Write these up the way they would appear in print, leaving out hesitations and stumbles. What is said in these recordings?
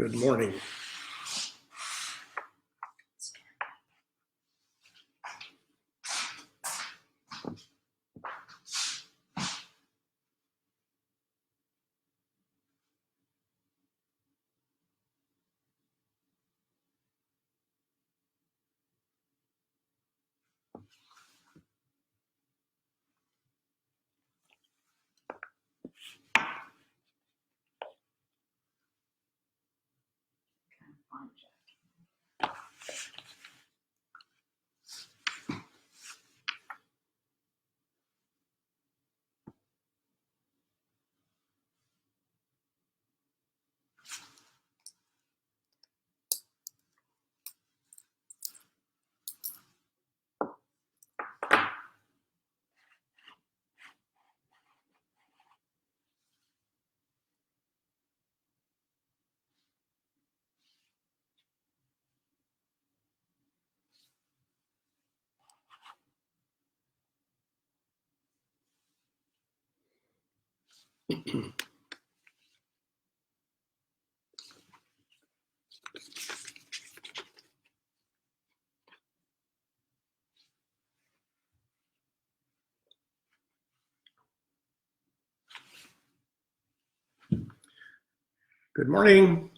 Good morning. Good morning.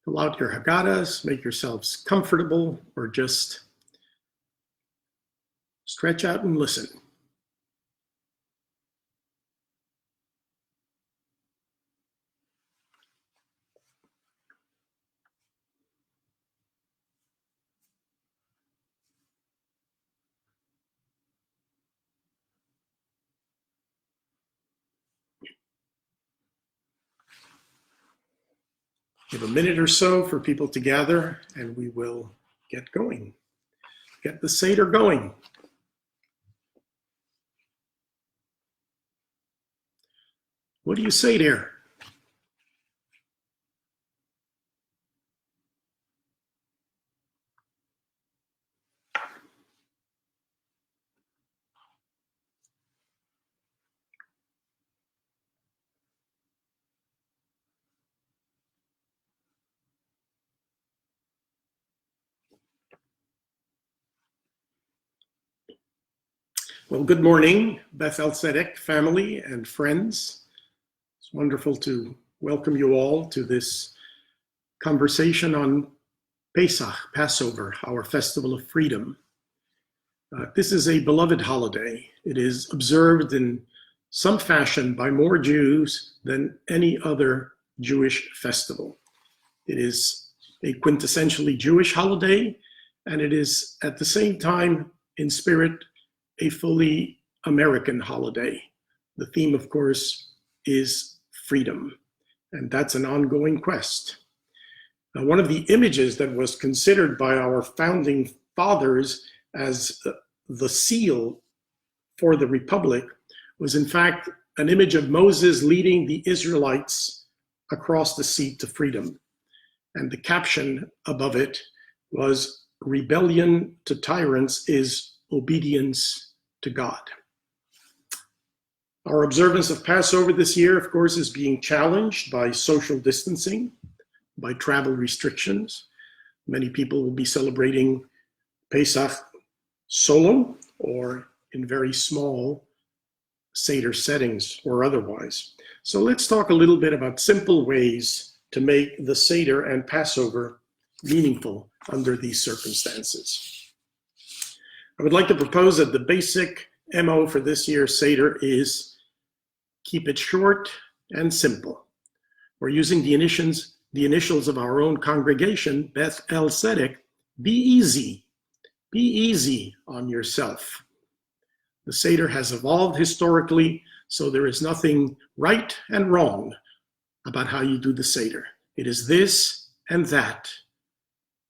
Pull out your Haggadahs, make yourselves comfortable, or just stretch out and listen. Give a minute or so for people to gather, and we will get going. Get the Seder going. What do you say there? Well, good morning, Beth-El family and friends. It's wonderful to welcome you all to this conversation on Pesach, Passover, our festival of freedom. This is a beloved holiday. It is observed in some fashion by more Jews than any other Jewish festival. It is a quintessentially Jewish holiday, and it is at the same time, in spirit, a fully American holiday. The theme, of course, is freedom, and that's an ongoing quest. Now, one of the images that was considered by our founding fathers as the seal for the Republic was in fact an image of Moses leading the Israelites across the sea to freedom. And the caption above it was, "Rebellion to tyrants is obedience to God." Our observance of Passover this year, of course, is being challenged by social distancing, by travel restrictions. Many people will be celebrating Pesach solo or in very small Seder settings or otherwise. So let's talk a little bit about simple ways to make the Seder and Passover meaningful under these circumstances. I would like to propose that the basic MO for this year's Seder is keep it short and simple. We're using the initials of our own congregation, Beth-El. Be easy. Be easy on yourself. The Seder has evolved historically, so there is nothing right and wrong about how you do the Seder. It is this and that,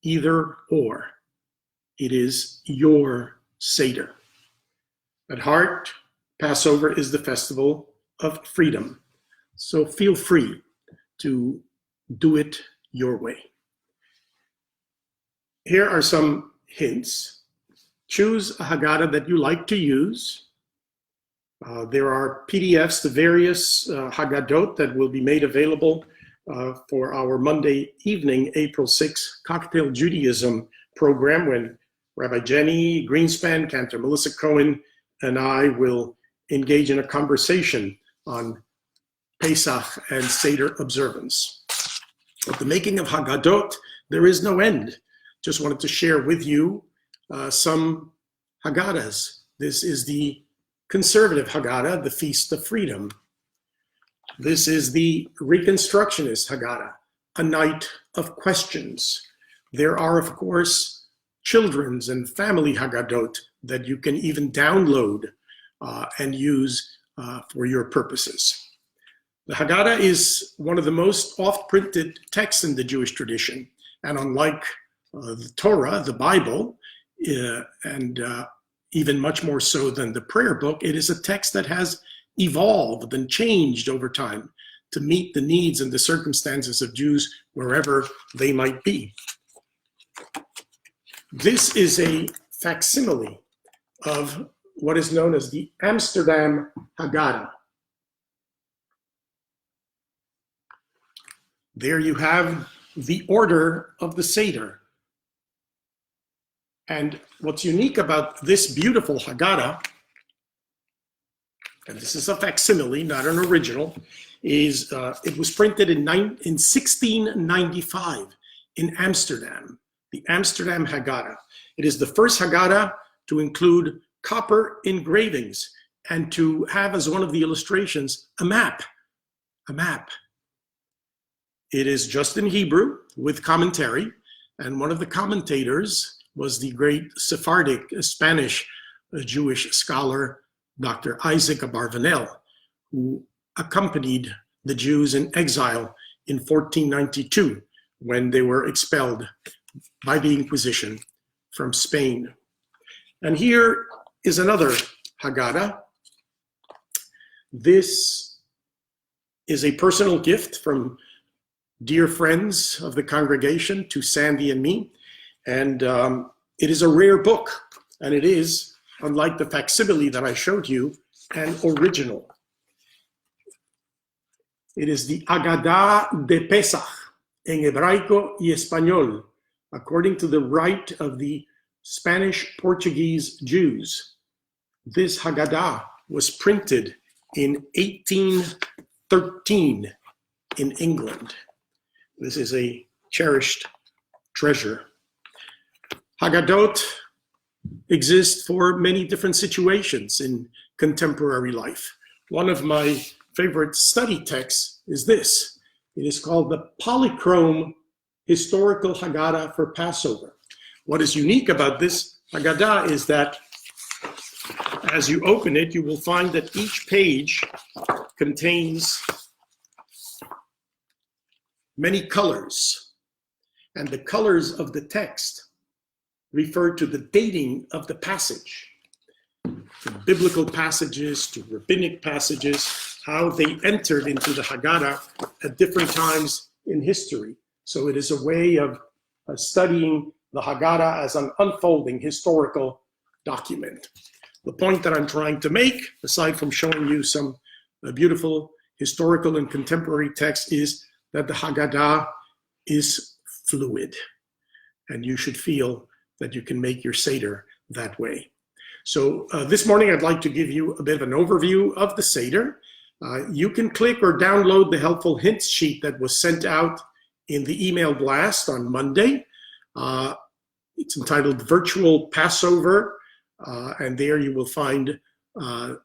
either or. It is your Seder. At heart, Passover is the festival of freedom, so feel free to do it your way. Here are some hints. Choose a Haggadah that you like to use. There are PDFs to various Haggadot that will be made available for our Monday evening, April 6th, Cocktail Judaism program, when Rabbi Jenny Greenspan, Cantor Melissa Cohen, and I will engage in a conversation on Pesach and Seder observance. At the making of Haggadot, there is no end. Just wanted to share with you some Haggadahs. This is the conservative Haggadah, the Feast of Freedom. This is the Reconstructionist Haggadah, a night of questions. There are, of course, children's and family Haggadot that you can even download and use for your purposes. The Haggadah is one of the most oft-printed texts in the Jewish tradition, and unlike the Torah, the Bible, and even much more so than the prayer book, it is a text that has evolved and changed over time to meet the needs and the circumstances of Jews wherever they might be. This is a facsimile of what is known as the Amsterdam Haggadah. There you have the order of the Seder. And what's unique about this beautiful Haggadah, and this is a facsimile, not an original, is it was printed in 1695 in Amsterdam, the Amsterdam Haggadah. It is the first Haggadah to include copper engravings and to have as one of the illustrations a map. It is just in Hebrew with commentary, and one of the commentators was the great Sephardic Spanish Jewish scholar, Dr. Isaac Abarvanel, who accompanied the Jews in exile in 1492 when they were expelled by the Inquisition from Spain. And here is another Haggadah. This is a personal gift from dear friends of the congregation to Sandy and me. And it is a rare book, and it is, unlike the facsimile that I showed you, an original. It is the Haggadah de Pesach, en hebraico y español, according to the rite of the Spanish-Portuguese Jews. This Haggadah was printed in 1813 in England. This is a cherished treasure. Haggadot exist for many different situations in contemporary life. One of my favorite study texts is this. It is called the Polychrome Historical Haggadah for Passover. What is unique about this Haggadah is that as you open it, you will find that each page contains many colors, and the colors of the text refer to the dating of the passage, from biblical passages to rabbinic passages, how they entered into the Haggadah at different times in history. So it is a way of studying the Haggadah as an unfolding historical document. The point that I'm trying to make, aside from showing you some beautiful historical and contemporary text, is that the Haggadah is fluid, and you should feel that you can make your Seder that way. So this morning I'd like to give you a bit of an overview of the Seder. You can click or download the helpful hints sheet that was sent out in the email blast on Monday. It's entitled Virtual Passover, and there you will find a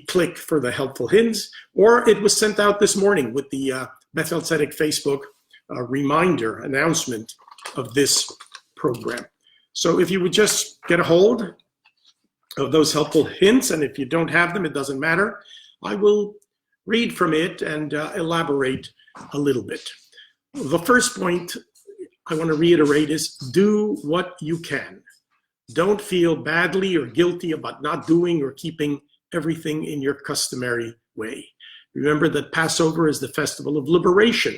click for the helpful hints, or it was sent out this morning with the Beth-El Facebook reminder announcement of this program. So if you would just get a hold of those helpful hints, and if you don't have them, it doesn't matter. I will read from it and elaborate a little bit. The first point I want to reiterate is do what you can. Don't feel badly or guilty about not doing or keeping everything in your customary way. Remember that Passover is the festival of liberation,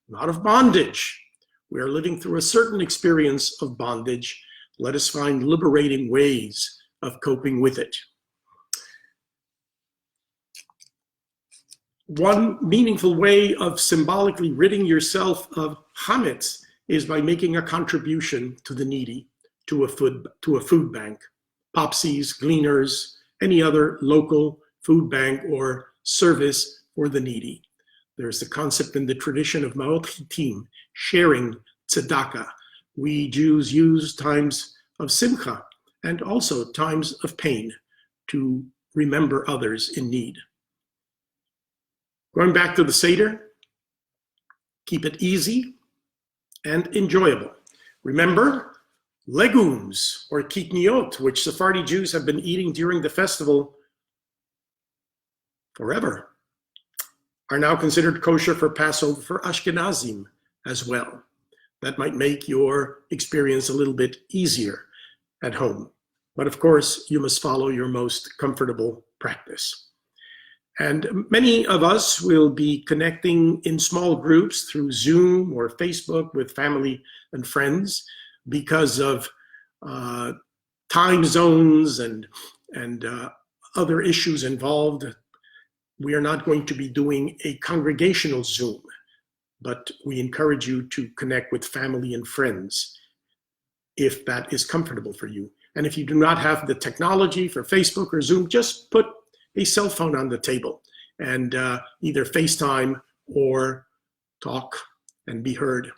not of bondage. We are living through a certain experience of bondage. Let us find liberating ways of coping with it. One meaningful way of symbolically ridding yourself of chametz is by making a contribution to the needy, to a food bank, Popsies, Gleaners, any other local food bank or service for the needy. There's the concept in the tradition of Ma'ot Chitim, sharing tzedakah. We Jews use times of simcha and also times of pain to remember others in need. Going back to the Seder, keep it easy and enjoyable. Remember, legumes or kitniot, which Sephardi Jews have been eating during the festival forever, are now considered kosher for Passover for Ashkenazim as well. That might make your experience a little bit easier at home. But of course, you must follow your most comfortable practice. And many of us will be connecting in small groups through Zoom or Facebook with family and friends because of time zones and other issues involved. We are not going to be doing a congregational Zoom, but we encourage you to connect with family and friends if that is comfortable for you. And if you do not have the technology for Facebook or Zoom, just put a cell phone on the table and either FaceTime or talk and be heard.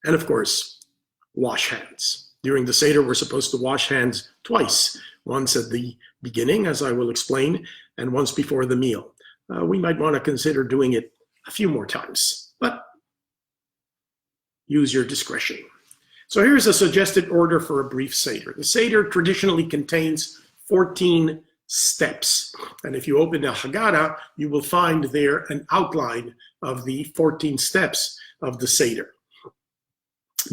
And of course, wash hands. During the Seder, we're supposed to wash hands twice, once at the beginning, as I will explain, and once before the meal. We might want to consider doing it a few more times, but use your discretion. So here's a suggested order for a brief Seder. The Seder traditionally contains 14 steps. And if you open the Haggadah, you will find there an outline of the 14 steps of the Seder.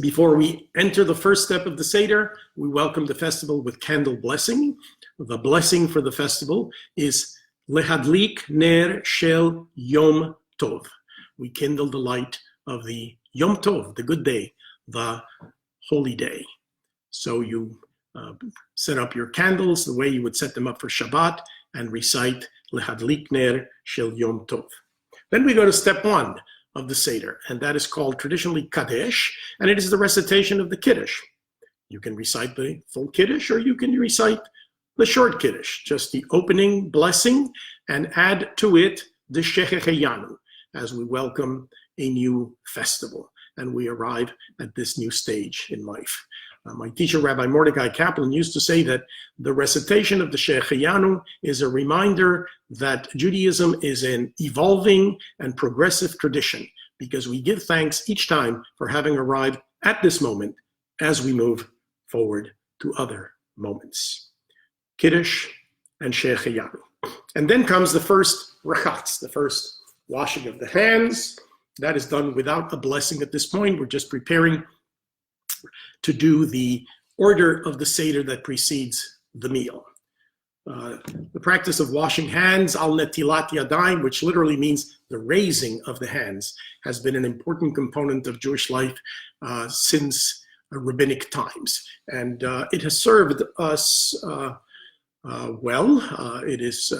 Before we enter the first step of the Seder, we welcome the festival with candle blessing. The blessing for the festival is Lehadlik Ner Shel Yom Tov. We kindle the light of the Yom Tov, the good day, the holy day. So you set up your candles the way you would set them up for Shabbat and recite Lehadlik Ner Shel Yom Tov. Then we go to step 1 of the Seder, and that is called traditionally Kadesh, and it is the recitation of the Kiddush. You can recite the full Kiddush, or you can recite the short Kiddush, just the opening blessing, and add to it the Shechecheyanu, as we welcome a new festival, and we arrive at this new stage in life. My teacher, Rabbi Mordecai Kaplan, used to say that the recitation of the Shechecheyanu is a reminder that Judaism is an evolving and progressive tradition, because we give thanks each time for having arrived at this moment as we move forward to other moments. Kiddush and Shechecheyanu. And then comes the first rachatz, the first washing of the hands. That is done without a blessing at this point. We're just preparing to do the order of the Seder that precedes the meal. The practice of washing hands, al netilat yadayim, which literally means the raising of the hands, has been an important component of Jewish life since rabbinic times. And it has served us well. It is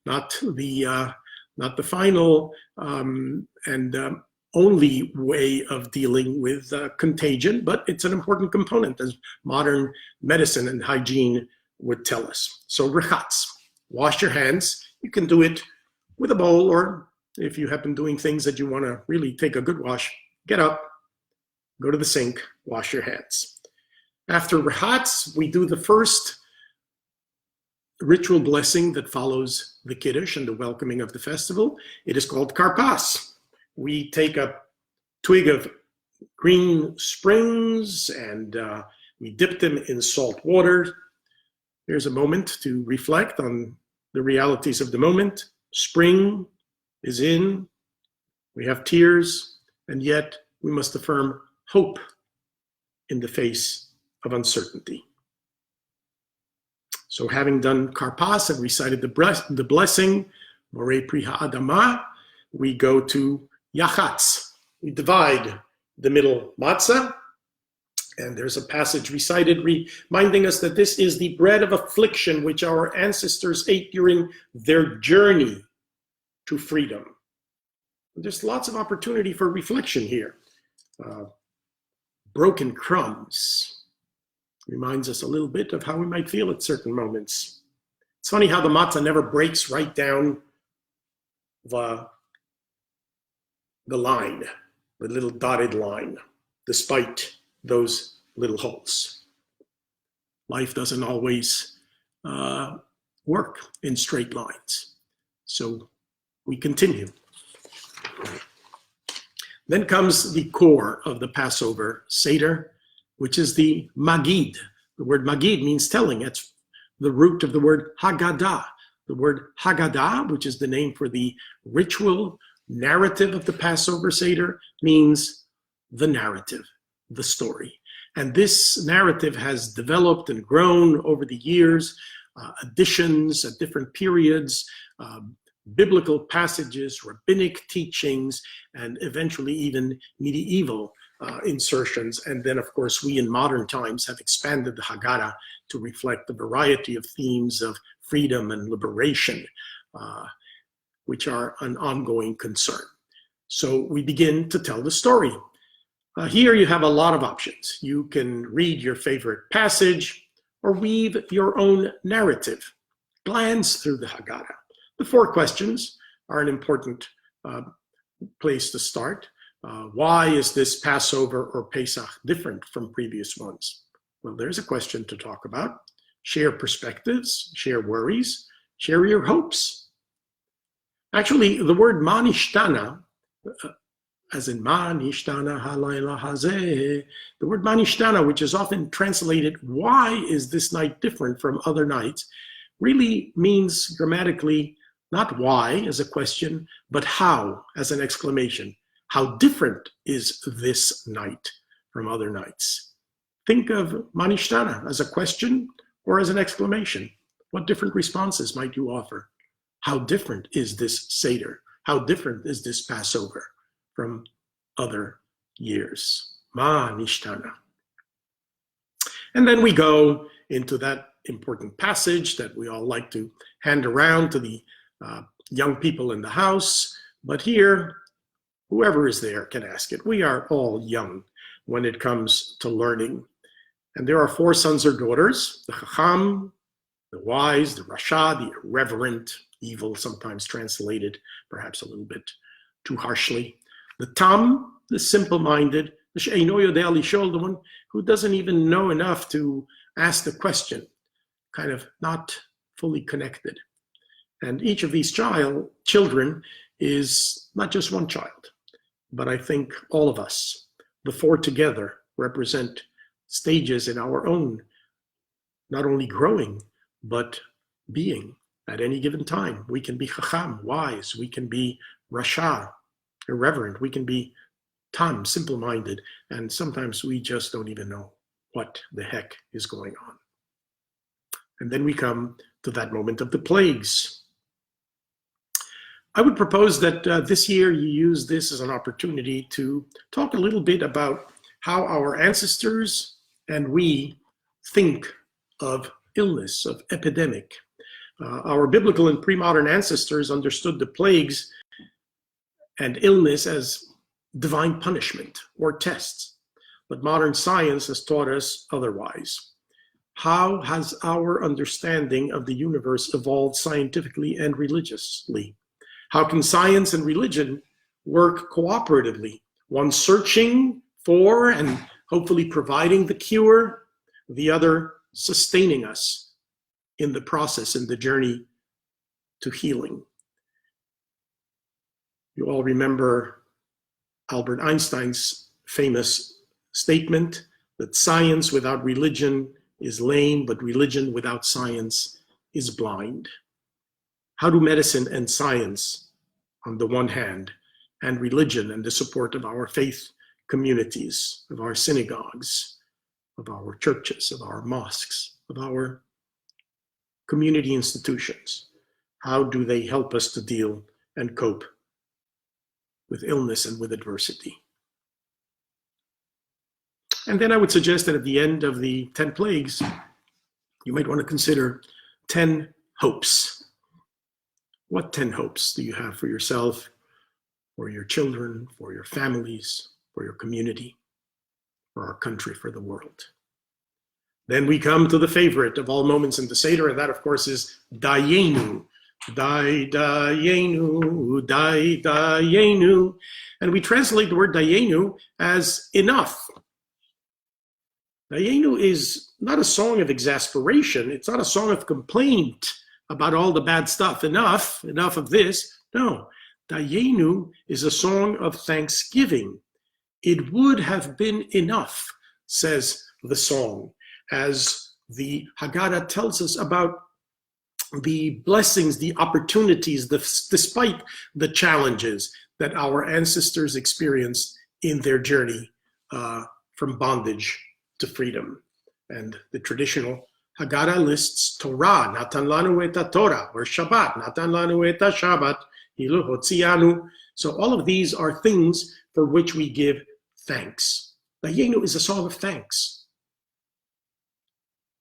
not the final and only way of dealing with contagion, but it's an important component, as modern medicine and hygiene would tell us. So rachatz, wash your hands. You can do it with a bowl, or if you have been doing things that you want to really take a good wash, get up, go to the sink, wash your hands. After rachatz, we do the first ritual blessing that follows the Kiddush and the welcoming of the festival. It is called karpas. We take a twig of green springs and we dip them in salt water. Here's a moment to reflect on the realities of the moment. Spring is in, we have tears, and yet we must affirm hope in the face of uncertainty. So having done karpas and recited the blessing, Morei Pri Ha'adama, we go to Yachatz. We divide the middle matzah, and there's a passage recited reminding us that this is the bread of affliction which our ancestors ate during their journey to freedom. There's lots of opportunity for reflection here. Broken crumbs reminds us a little bit of how we might feel at certain moments. It's funny how the matzah never breaks right down the line, the little dotted line, despite those little holes. Life doesn't always work in straight lines. So we continue. Then comes the core of the Passover Seder, which is the Magid. The word Magid means telling. It's the root of the word Haggadah. The word Haggadah, which is the name for the ritual narrative of the Passover Seder, means the narrative, the story. And this narrative has developed and grown over the years, additions at different periods, biblical passages, rabbinic teachings, and eventually even medieval insertions. And then, of course, we in modern times have expanded the Haggadah to reflect the variety of themes of freedom and liberation, which are an ongoing concern. So we begin to tell the story. Here you have a lot of options. You can read your favorite passage or weave your own narrative. Glance through the Haggadah. The 4 questions are an important place to start. Why is this Passover or Pesach different from previous ones? Well, there's a question to talk about. Share perspectives, share worries, share your hopes. Actually, the word ma nishtana, as in ma nishtana halayla hazeh, the word ma nishtana, which is often translated, why is this night different from other nights, really means grammatically not why as a question, but how as an exclamation. How different is this night from other nights? Think of ma nishtana as a question or as an exclamation. What different responses might you offer? How different is this Seder? How different is this Passover from other years? Ma nishtana. And then we go into that important passage that we all like to hand around to the young people in the house. But here, whoever is there can ask it. We are all young when it comes to learning. And there are 4 sons or daughters, the Chacham, the wise, the Rasha, the irreverent, evil, sometimes translated perhaps a little bit too harshly. The Tam, the simple-minded, the She'eino yodea lishol, the one who doesn't even know enough to ask the question, kind of not fully connected. And each of these children is not just one child, but I think all of us, the 4 together, represent stages in our own, not only growing, but being at any given time. We can be Chacham, wise. We can be Rasha, irreverent. We can be Tam, simple-minded. And sometimes we just don't even know what the heck is going on. And then we come to that moment of the plagues. I would propose that this year you use this as an opportunity to talk a little bit about how our ancestors and we think of illness, of epidemic. Our biblical and pre-modern ancestors understood the plagues and illness as divine punishment or tests, but modern science has taught us otherwise. How has our understanding of the universe evolved scientifically and religiously? How can science and religion work cooperatively? One searching for and hopefully providing the cure, the other sustaining us in the process, in the journey to healing. You all remember Albert Einstein's famous statement that science without religion is lame, but religion without science is blind. How do medicine and science, on the one hand, and religion and the support of our faith communities, of our synagogues, of our churches, of our mosques, of our community institutions, how do they help us to deal and cope with illness and with adversity? And then I would suggest that at the end of the 10 plagues, you might want to consider 10 hopes. What 10 hopes do you have for yourself, for your children, for your families, for your community, for our country, for the world? Then we come to the favorite of all moments in the Seder, and that, of course, is Dayenu. Dayenu, Dayenu. And we translate the word Dayenu as enough. Dayenu is not a song of exasperation. It's not a song of complaint about all the bad stuff. Enough of this. No, Dayenu is a song of thanksgiving. It would have been enough, says the song, as the Haggadah tells us about the blessings, the opportunities, despite the challenges that our ancestors experienced in their journey from bondage to freedom. And the traditional Haggadah lists Torah, Natan lanu et Torah, or Shabbat, Natan lanu et Shabbat, Hilu hotzianu. So all of these are things for which we give thanks. Dayenu is a song of thanks.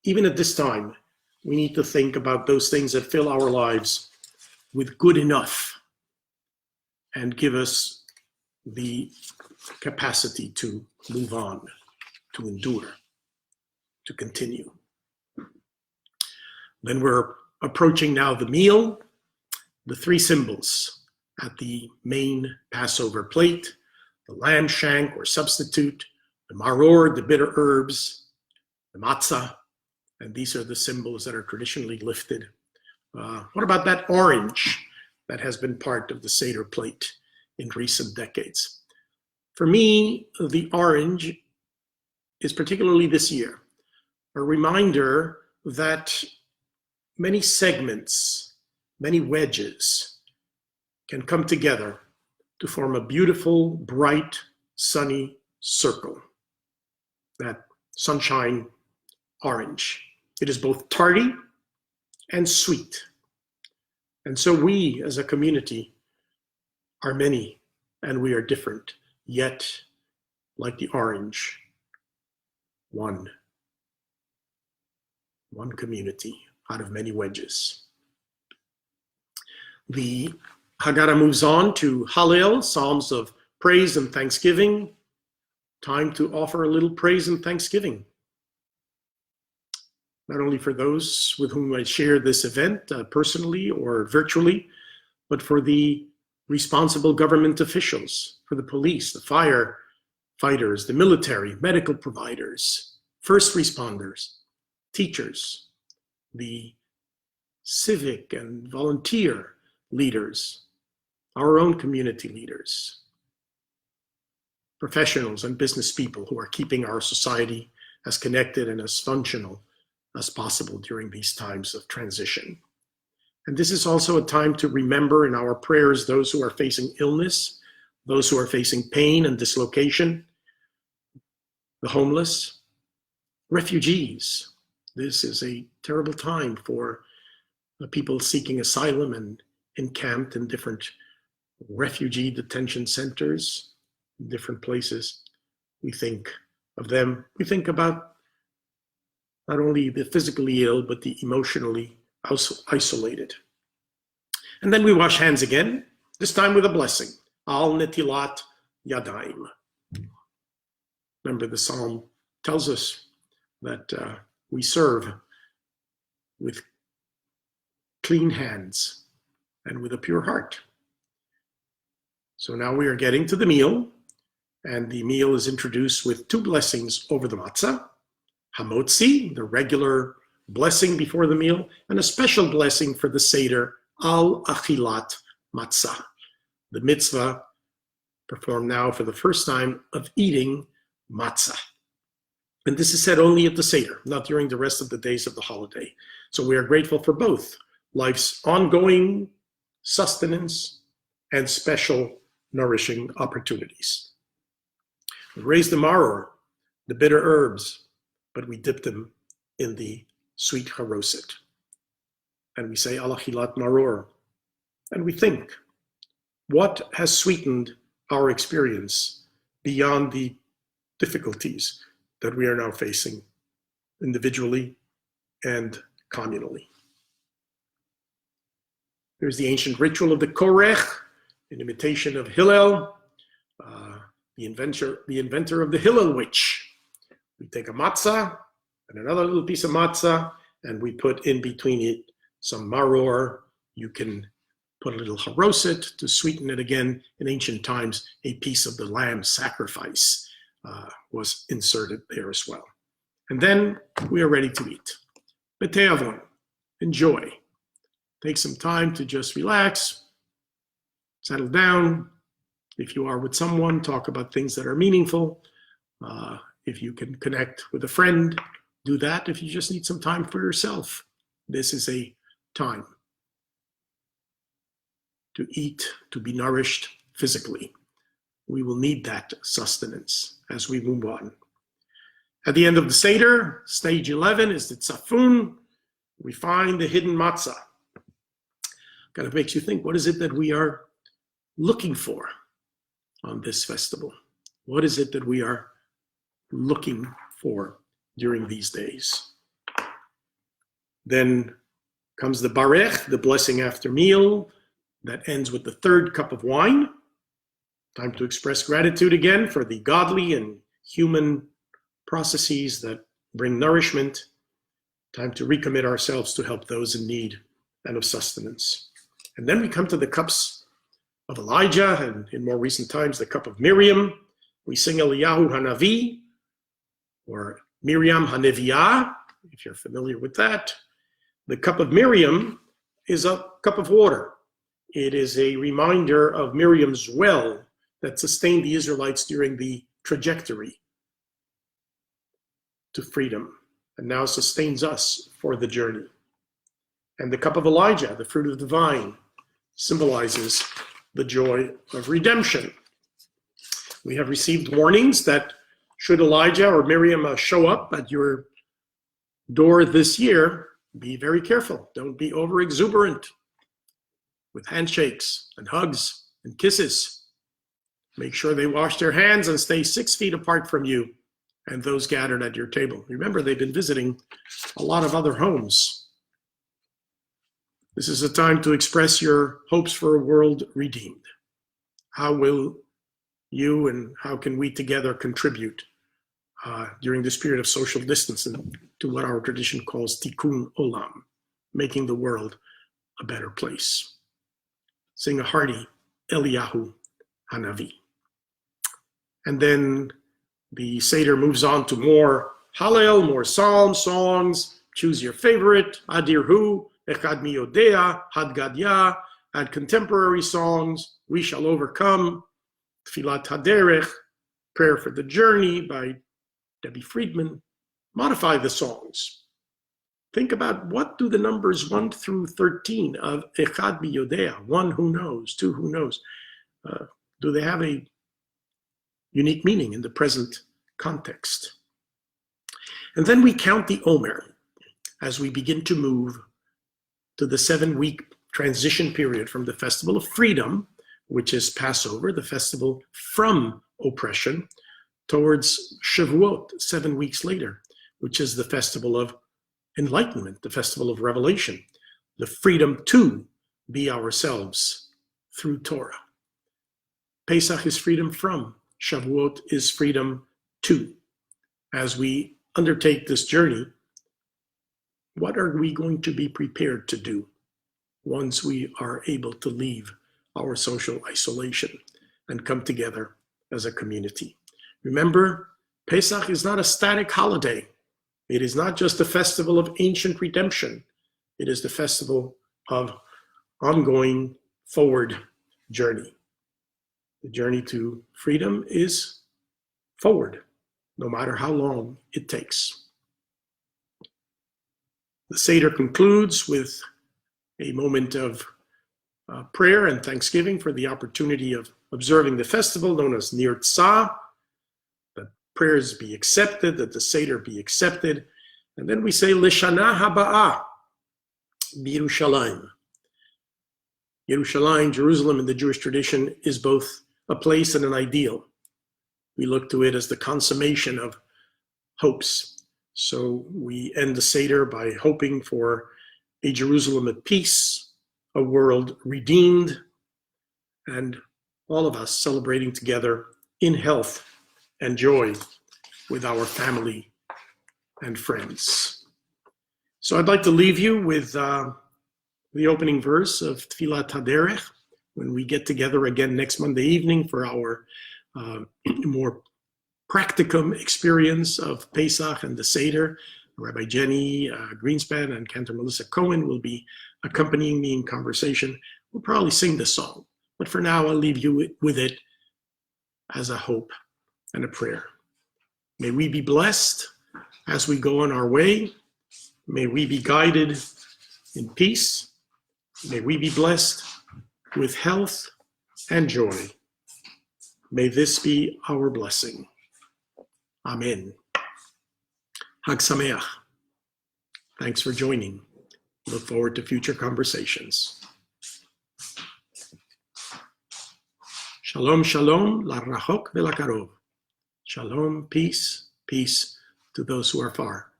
Even at this time, we need to think about those things that fill our lives with good enough and give us the capacity to move on, to endure, to continue. Then we're approaching now the meal, the three symbols at the main Passover plate, the lamb shank or substitute, the maror, the bitter herbs, the matzah, and these are the symbols that are traditionally lifted. What about that orange that has been part of the Seder plate in recent decades? For me, the orange is particularly this year a reminder that many segments, many wedges can come together to form a beautiful, bright, sunny circle. That sunshine orange. It is both tardy and sweet. And so we as a community are many and we are different, yet like the orange, one community out of many wedges. The Haggadah moves on to Hallel, Psalms of praise and thanksgiving. Time to offer a little praise and thanksgiving. Not only for those with whom I share this event personally or virtually, but for the responsible government officials, for the police, the firefighters, the military, medical providers, first responders, teachers, the civic and volunteer leaders, our own community leaders, professionals and business people who are keeping our society as connected and as functional as possible during these times of transition. And this is also a time to remember in our prayers those who are facing illness, those who are facing pain and dislocation, the homeless, refugees. This is a terrible time for the people seeking asylum and encamped in different refugee detention centers, in different places. We think of them. We think about not only the physically ill, but the emotionally isolated. And then we wash hands again, this time with a blessing. Al netilat yadayim. Remember, the psalm tells us that we serve with clean hands and with a pure heart. So now we are getting to the meal, and the meal is introduced with two blessings over the matzah. Hamotzi, the regular blessing before the meal, and a special blessing for the Seder, al achilat matzah, the mitzvah performed now for the first time of eating matzah. And this is said only at the Seder, not during the rest of the days of the holiday. So we are grateful for both life's ongoing sustenance and special nourishing opportunities. We raise the maror, the bitter herbs, but we dip them in the sweet haroset. And we say, al achilat maror. And we think, what has sweetened our experience beyond the difficulties that we are now facing individually and communally? There's the ancient ritual of the Korech, in imitation of Hillel, the inventor of the Hillel witch. We take a matzah and another little piece of matzah, and we put in between it some maror. You can put a little haroset to sweeten it again. In ancient times, a piece of the lamb sacrifice was inserted there as well. And then we are ready to eat. Beth-EL, enjoy. Take some time to just relax, settle down. If you are with someone, talk about things that are meaningful. If you can connect with a friend, do that. If you just need some time for yourself, this is a time to eat, to be nourished physically. We will need that sustenance as we move on. At the end of the Seder, stage 11 is the Tzafun. We find the hidden matzah. Kind of makes you think, what is it that we are looking for on this festival? What is it that we are looking for during these days? Then comes the Barech, the blessing after meal, that ends with the third cup of wine. Time to express gratitude again for the godly and human processes that bring nourishment. Time to recommit ourselves to help those in need and of sustenance. And then we come to the cups of Elijah, and in more recent times, the cup of Miriam. We sing Eliyahu Hanavi, or Miriam Haneviah, if you're familiar with that. The cup of Miriam is a cup of water. It is a reminder of Miriam's well that sustained the Israelites during the trajectory to freedom, and now sustains us for the journey. And the cup of Elijah, the fruit of the vine, symbolizes the joy of redemption. We have received warnings that should Elijah or Miriam show up at your door this year, be very careful. Don't be over exuberant with handshakes and hugs and kisses. Make sure they wash their hands and stay 6 feet apart from you and those gathered at your table. Remember, they've been visiting a lot of other homes. This is a time to express your hopes for a world redeemed. How will you and how can we together contribute during this period of social distancing to what our tradition calls tikkun olam, making the world a better place? Sing a hearty Eliyahu Hanavi. And then the Seder moves on to more Hallel, more psalm songs. Choose your favorite, Adir Hu, Echad Mi Yodea, Hadgadya, add contemporary songs, We Shall Overcome, Tfilat Haderech, Prayer for the Journey by Debbie Friedman. Modify the songs. Think about, what do the numbers 1 through 13 of Echad Mi Yodea, 1 who knows, 2 who knows, do they have a unique meaning in the present context? And then we count the Omer as we begin to move to the 7-week transition period from the festival of freedom, which is Passover, the festival from oppression, towards Shavuot, 7 weeks later, which is the festival of enlightenment, the festival of revelation, the freedom to be ourselves through Torah. Pesach is freedom from, Shavuot is freedom to. As we undertake this journey, what are we going to be prepared to do once we are able to leave our social isolation and come together as a community? Remember, Pesach is not a static holiday. It is not just a festival of ancient redemption. It is the festival of ongoing forward journey. The journey to freedom is forward, no matter how long it takes. The Seder concludes with a moment of prayer and thanksgiving for the opportunity of observing the festival known as Nir Tzah, that prayers be accepted, that the Seder be accepted. And then we say, Leshana Haba'ah, Yerushalayim. Yerushalayim, Jerusalem in the Jewish tradition, is both a place and an ideal. We look to it as the consummation of hopes. So we end the Seder by hoping for a Jerusalem at peace, a world redeemed, and all of us celebrating together in health and joy with our family and friends. So I'd like to leave you with the opening verse of Tfilat HaDerech, when we get together again next Monday evening for our more practicum experience of Pesach and the Seder. Rabbi Jenny Greenspan and Cantor Melissa Cohen will be accompanying me in conversation. We'll probably sing the song, but for now I'll leave you with it as a hope and a prayer. May we be blessed as we go on our way. May we be guided in peace. May we be blessed with health and joy. May this be our blessing. Amen. Hag Sameach. Thanks for joining. Look forward to future conversations. Shalom, shalom, larachok v'lakarov. Shalom, peace, peace to those who are far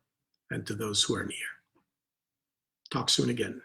and to those who are near. Talk soon again.